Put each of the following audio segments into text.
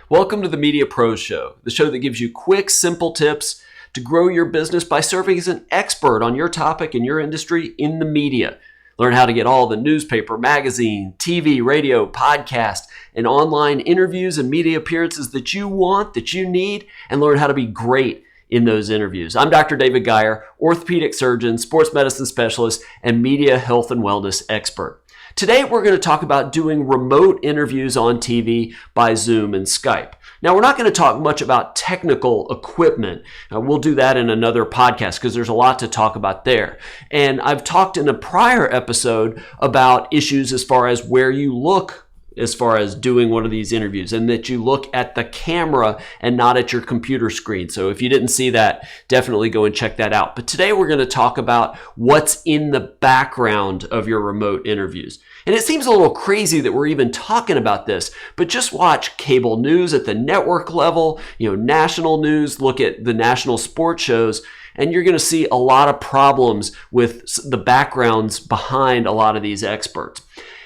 Welcome to the Media Pros Show, the show that gives you quick, simple tips to grow your business by serving as an expert on your topic and your industry in the media. Learn how to get all the newspaper, magazine, TV, radio, podcast, and online interviews and media appearances that you want, that you need, and learn how to be great in those interviews. I'm Dr. David Geyer, orthopedic surgeon, sports medicine specialist, and media health and wellness expert. Today, we're going to talk about doing remote interviews on TV by Zoom and Skype. Now, we're not going to talk much about technical equipment. We'll do that in another podcast because there's a lot to talk about there. And I've talked in a prior episode about issues as far as where you look as far as doing one of these interviews, and that you look at the camera and not at your computer screen. So if you didn't see that, definitely go and check that out. But today we're going to talk about what's in the background of your remote interviews. And it seems a little crazy that we're even talking about this, but just watch cable news at the network level, national news, look at the national sports shows, and you're going to see a lot of problems with the backgrounds behind a lot of these experts.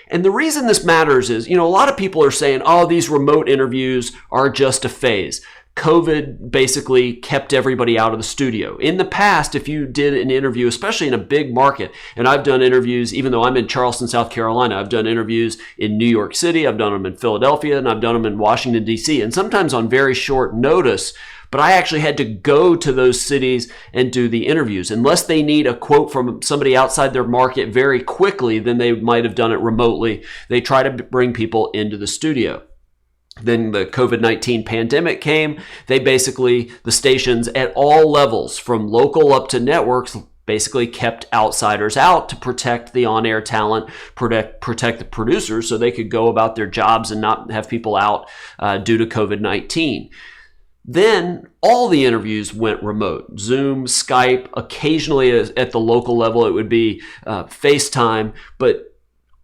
And the reason this matters is, a lot of people are saying, these remote interviews are just a phase. COVID basically kept everybody out of the studio. In the past, if you did an interview, especially in a big market, and I've done interviews, even though I'm in Charleston, South Carolina, I've done interviews in New York City, I've done them in Philadelphia, and I've done them in Washington, D.C., and sometimes on very short notice. But I actually had to go to those cities and do the interviews. Unless they need a quote from somebody outside their market very quickly, then they might have done it remotely. They try to bring people into the studio. Then the COVID-19 pandemic came. the stations at all levels, from local up to networks, basically kept outsiders out to protect the on-air talent, protect the producers so they could go about their jobs and not have people out due to COVID-19. Then all the interviews went remote. Zoom, Skype, occasionally at the local level it would be FaceTime, but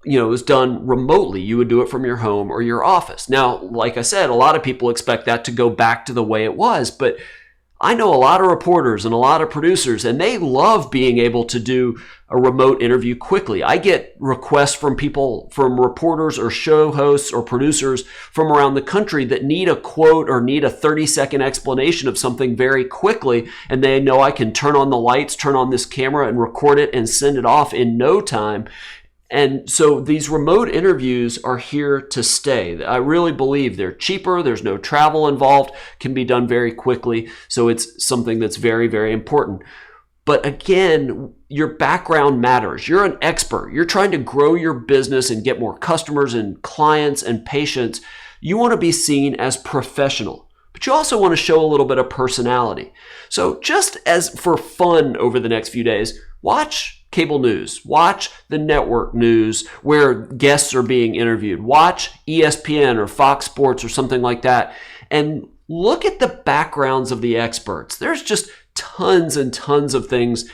it was done remotely. You would do it from your home or your office. Now, like I said, a lot of people expect that to go back to the way it was, but I know a lot of reporters and a lot of producers, and they love being able to do a remote interview quickly. I get requests from people, from reporters or show hosts or producers from around the country that need a quote or need a 30-second explanation of something very quickly, and they know I can turn on the lights, turn on this camera, and record it and send it off in no time. And so these remote interviews are here to stay. I really believe they're cheaper. There's no travel involved, can be done very quickly. So it's something that's very, very important. But again, your background matters. You're an expert. You're trying to grow your business and get more customers and clients and patients. You want to be seen as professional, but you also want to show a little bit of personality. So just as for fun over the next few days, watch cable news, watch the network news where guests are being interviewed, watch ESPN or Fox Sports or something like that, and look at the backgrounds of the experts. There's just tons and tons of things.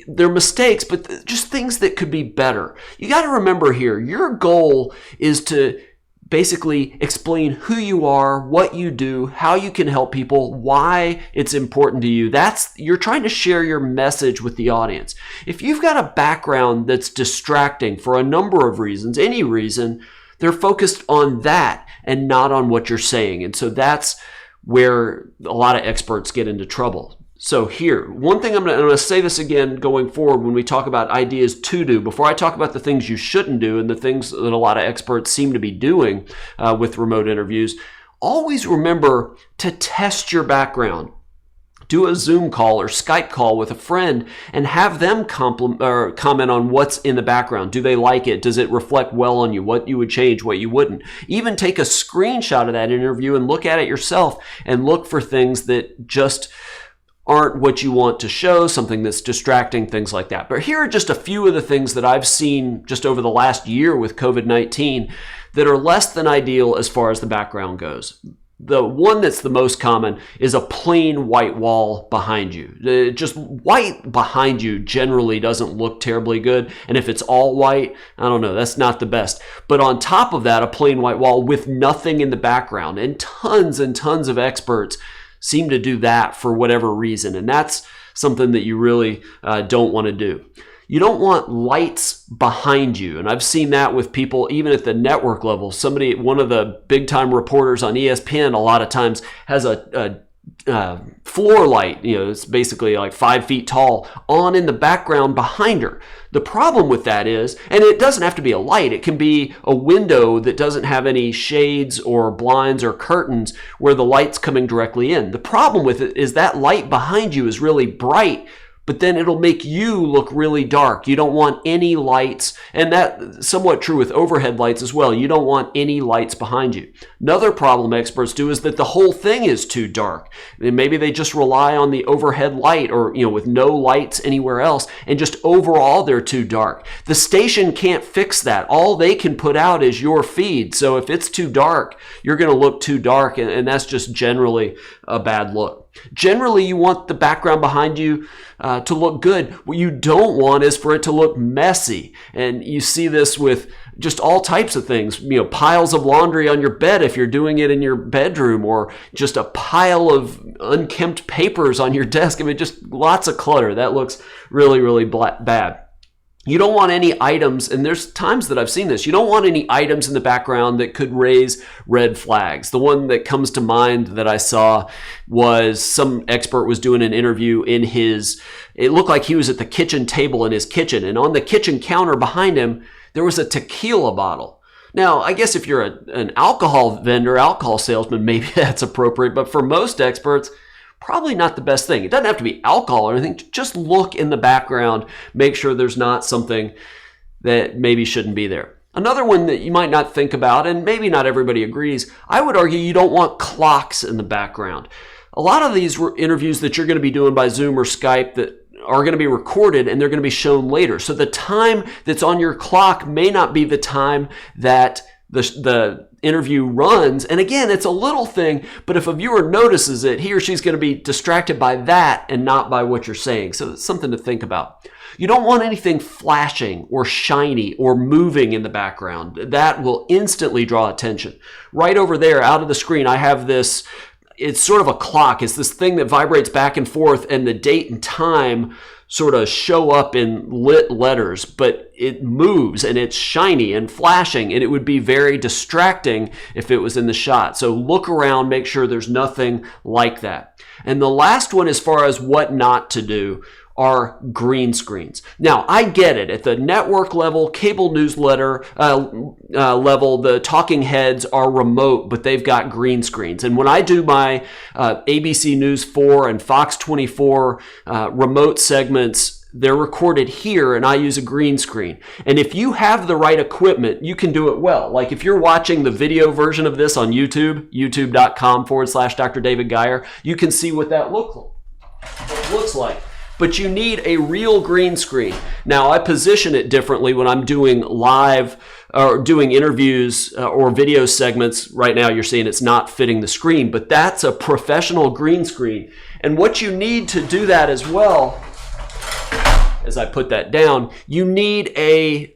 They're mistakes, but just things that could be better. You got to remember here, your goal is to basically explain who you are, what you do, how you can help people, why it's important to you. You're trying to share your message with the audience. If you've got a background that's distracting for a number of reasons, any reason, they're focused on that and not on what you're saying. And so that's where a lot of experts get into trouble. So here, one thing I'm going to say this again going forward when we talk about ideas to do, before I talk about the things you shouldn't do and the things that a lot of experts seem to be doing with remote interviews, always remember to test your background. Do a Zoom call or Skype call with a friend and have them comment on what's in the background. Do they like it? Does it reflect well on you? What you would change, what you wouldn't. Even take a screenshot of that interview and look at it yourself and look for things that just aren't what you want to show, something that's distracting, things like that. But here are just a few of the things that I've seen just over the last year with COVID-19 that are less than ideal as far as the background goes. The one that's the most common is a plain white wall behind you. Just white behind you generally doesn't look terribly good. And if it's all white, I don't know, that's not the best. But on top of that, a plain white wall with nothing in the background. And tons of experts seem to do that for whatever reason. And that's something that you really don't want to do. You don't want lights behind you. And I've seen that with people, even at the network level. One of the big time reporters on ESPN, a lot of times has a floor light, it's basically like 5 feet tall, on in the background behind her. The problem with that is, and it doesn't have to be a light, it can be a window that doesn't have any shades or blinds or curtains where the light's coming directly in. The problem with it is that light behind you is really bright, but then it'll make you look really dark. You don't want any lights, and that's somewhat true with overhead lights as well. You don't want any lights behind you. Another problem experts do is that the whole thing is too dark. And maybe they just rely on the overhead light or, with no lights anywhere else, and just overall they're too dark. The station can't fix that. All they can put out is your feed. So if it's too dark, you're going to look too dark, and that's just generally a bad look. Generally, you want the background behind you to look good. What you don't want is for it to look messy. And you see this with just all types of things, piles of laundry on your bed if you're doing it in your bedroom, or just a pile of unkempt papers on your desk. Just lots of clutter. That looks really, really bad. You don't want any items, and there's times that I've seen this, you don't want any items in the background that could raise red flags. The one that comes to mind that I saw was some expert was doing an interview it looked like he was at the kitchen table in his kitchen, and on the kitchen counter behind him, there was a tequila bottle. Now, I guess if you're an alcohol vendor, alcohol salesman, maybe that's appropriate, but for most experts, probably not the best thing. It doesn't have to be alcohol or anything. Just look in the background. Make sure there's not something that maybe shouldn't be there. Another one that you might not think about, and maybe not everybody agrees, I would argue you don't want clocks in the background. A lot of these interviews that you're going to be doing by Zoom or Skype that are going to be recorded and they're going to be shown later. So the time that's on your clock may not be the time that the interview runs. And again, it's a little thing, but if a viewer notices it, he or she's going to be distracted by that and not by what you're saying. So it's something to think about. You don't want anything flashing or shiny or moving in the background. That will instantly draw attention. Right over there, out of the screen, I have this, it's sort of a clock. It's this thing that vibrates back and forth, and the date and time sort of show up in lit letters, but it moves and it's shiny and flashing, and it would be very distracting if it was in the shot. So look around, make sure there's nothing like that. And the last one, as far as what not to do, are green screens. Now, I get it. At the network level, cable newsletter level, the talking heads are remote, but they've got green screens. And when I do my ABC News 4 and Fox 24 remote segments, they're recorded here, and I use a green screen. And if you have the right equipment, you can do it well. Like if you're watching the video version of this on YouTube, youtube.com/Dr. David Geyer, you can see what that looks like. But you need a real green screen. Now, I position it differently when I'm doing live or doing interviews or video segments. Right now, you're seeing it's not fitting the screen, but that's a professional green screen. And what you need to do that as well, as I put that down, you need an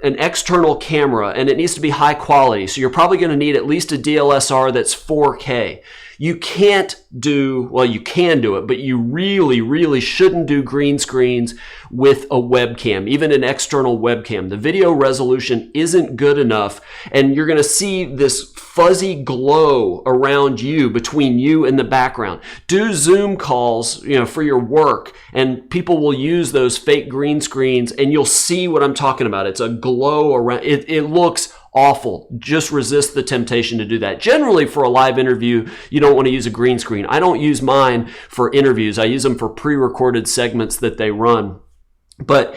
external camera, and it needs to be high quality. So you're probably going to need at least a DSLR that's 4K. You can't do, well, you can do it, but you really, really shouldn't do green screens with a webcam, even an external webcam. The video resolution isn't good enough, and you're going to see this fuzzy glow around you, between you and the background. Do Zoom calls, for your work, and people will use those fake green screens, and you'll see what I'm talking about. It's a glow around. It looks awful. Just resist the temptation to do that. Generally, for a live interview, you don't want to use a green screen. I don't use mine for interviews. I use them for pre-recorded segments that they run. But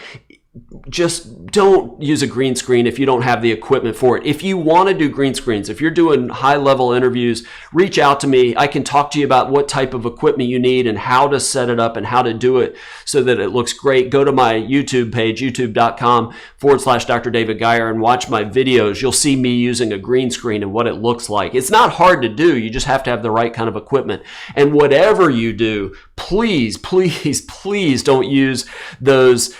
just don't use a green screen if you don't have the equipment for it. If you want to do green screens, if you're doing high-level interviews, reach out to me. I can talk to you about what type of equipment you need and how to set it up and how to do it so that it looks great. Go to my YouTube page, youtube.com/Dr. David Geyer, and watch my videos. You'll see me using a green screen and what it looks like. It's not hard to do. You just have to have the right kind of equipment. And whatever you do, please, please, please don't use those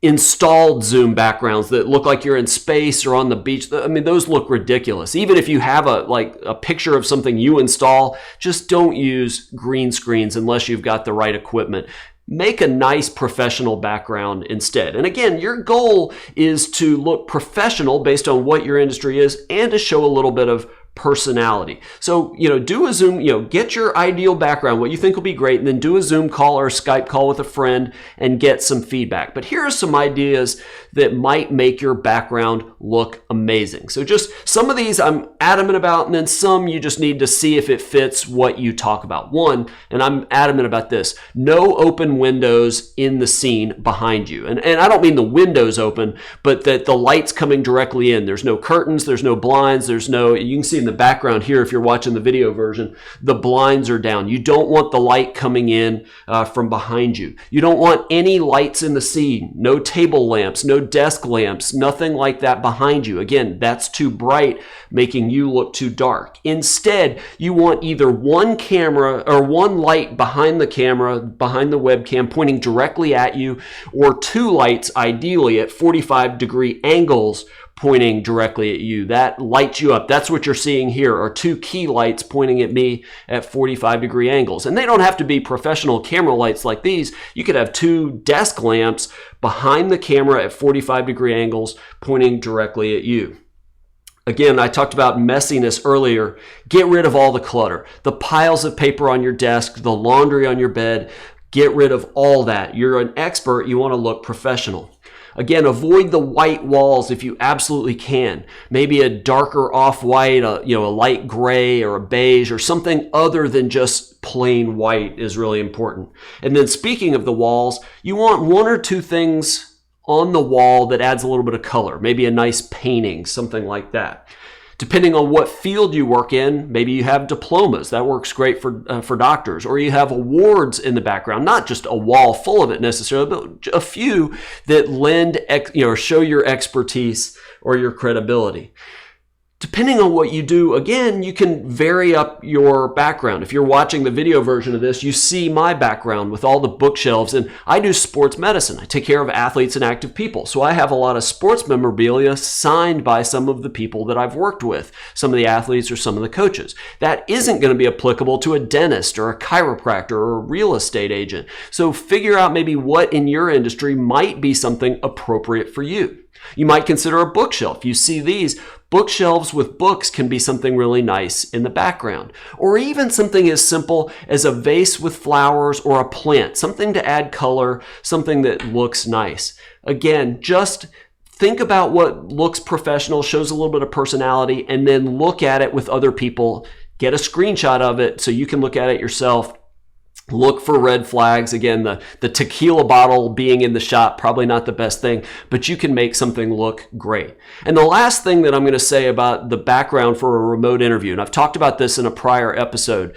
installed Zoom backgrounds that look like you're in space or on the beach. I mean, those look ridiculous. Even if you have a picture of something you install, just don't use green screens unless you've got the right equipment. make a nice professional background instead. And again, your goal is to look professional based on what your industry is and to show a little bit of personality. So, do a Zoom, get your ideal background, what you think will be great, and then do a Zoom call or a Skype call with a friend and get some feedback. But here are some ideas that might make your background look amazing. So just some of these I'm adamant about, and then some you just need to see if it fits what you talk about. One, and I'm adamant about this, no open windows in the scene behind you. And I don't mean the windows open, but that the light's coming directly in. There's no curtains, there's no blinds, you can see in the background here, if you're watching the video version, the blinds are down. You don't want the light coming in from behind you. You don't want any lights in the scene, no table lamps, no desk lamps, nothing like that behind you. Again, that's too bright, making you look too dark. Instead, you want either one camera or one light behind the camera, behind the webcam, pointing directly at you, or two lights, ideally at 45-degree angles, pointing directly at you. That lights you up. That's what you're seeing here, are two key lights pointing at me at 45-degree angles. And they don't have to be professional camera lights like these. You could have two desk lamps behind the camera at 45-degree angles pointing directly at you. Again, I talked about messiness earlier. Get rid of all the clutter. The piles of paper on your desk, the laundry on your bed. Get rid of all that. You're an expert. You want to look professional. Again, avoid the white walls if you absolutely can. Maybe a darker off-white, a light gray or a beige or something other than just plain white is really important. And then speaking of the walls, you want one or two things on the wall that adds a little bit of color. Maybe a nice painting, something like that. Depending on what field you work in, maybe you have diplomas. That works great for doctors. Or you have awards in the background, not just a wall full of it necessarily, but a few that show your expertise or your credibility. Depending on what you do, again, you can vary up your background. If you're watching the video version of this, you see my background with all the bookshelves, and I do sports medicine. I take care of athletes and active people. So I have a lot of sports memorabilia signed by some of the people that I've worked with, some of the athletes or some of the coaches. That isn't going to be applicable to a dentist or a chiropractor or a real estate agent. So figure out maybe what in your industry might be something appropriate for you. You might consider a bookshelf. You see these bookshelves with books can be something really nice in the background. Or even something as simple as a vase with flowers or a plant, something to add color, something that looks nice. Again, just think about what looks professional, shows a little bit of personality, and then look at it with other people. Get a screenshot of it so you can look at it yourself. Look for red flags. Again, the tequila bottle being in the shot, probably not the best thing, but you can make something look great. And the last thing that I'm going to say about the background for a remote interview, and I've talked about this in a prior episode,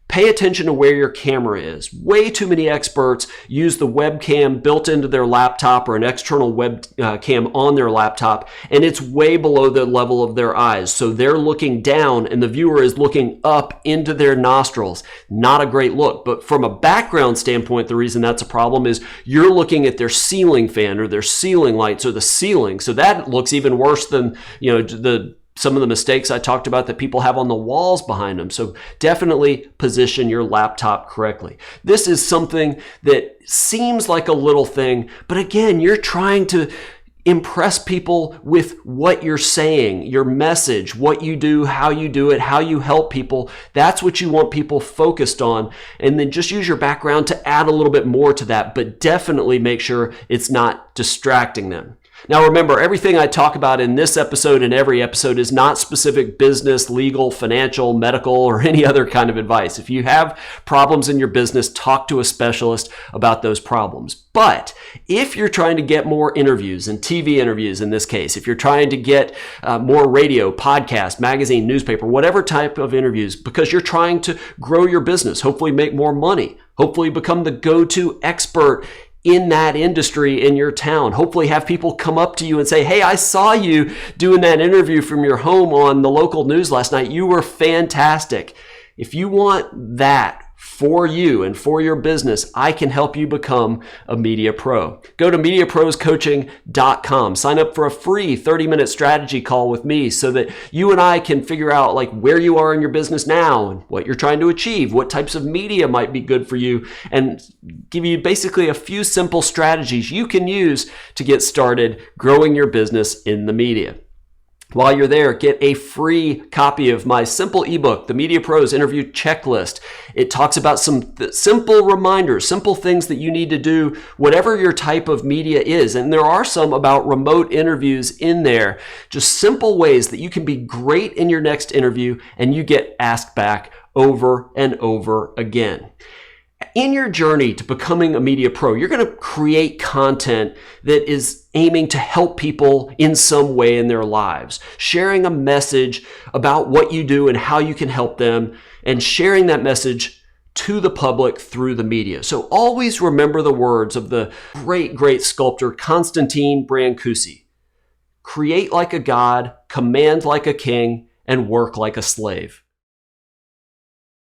pay attention to where your camera is. Way too many experts use the webcam built into their laptop or an external webcam on their laptop, and it's way below the level of their eyes. So they're looking down and the viewer is looking up into their nostrils. Not a great look. But from a background standpoint, the reason that's a problem is you're looking at their ceiling fan or their ceiling lights or the ceiling. So that looks even worse than, some of the mistakes I talked about that people have on the walls behind them. So definitely position your laptop correctly. This is something that seems like a little thing, but again, you're trying to impress people with what you're saying, your message, what you do, how you do it, how you help people. That's what you want people focused on. And then just use your background to add a little bit more to that, but definitely make sure it's not distracting them. Now remember, everything I talk about in this episode and every episode is not specific business, legal, financial, medical, or any other kind of advice. If you have problems in your business, talk to a specialist about those problems. But if you're trying to get more interviews, and TV interviews in this case, if you're trying to get more radio, podcast, magazine, newspaper, whatever type of interviews, because you're trying to grow your business, hopefully make more money, hopefully become the go-to expert in that industry in your town. Hopefully have people come up to you and say, hey, I saw you doing that interview from your home on the local news last night. You were fantastic. If you want that for you and for your business, I can help you become a media pro. Go to MediaProsCoaching.com. Sign up for a free 30-minute strategy call with me so that you and I can figure out like where you are in your business now and what you're trying to achieve, what types of media might be good for you, and give you basically a few simple strategies you can use to get started growing your business in the media. While you're there, get a free copy of my simple ebook, The Media Pros Interview Checklist. It talks about some simple reminders, simple things that you need to do, whatever your type of media is. And there are some about remote interviews in there, just simple ways that you can be great in your next interview and you get asked back over and over again. In your journey to becoming a media pro, you're going to create content that is aiming to help people in some way in their lives, sharing a message about what you do and how you can help them, and sharing that message to the public through the media. So always remember the words of the great sculptor Constantine Brancusi. Create like a god, command like a king, and work like a slave.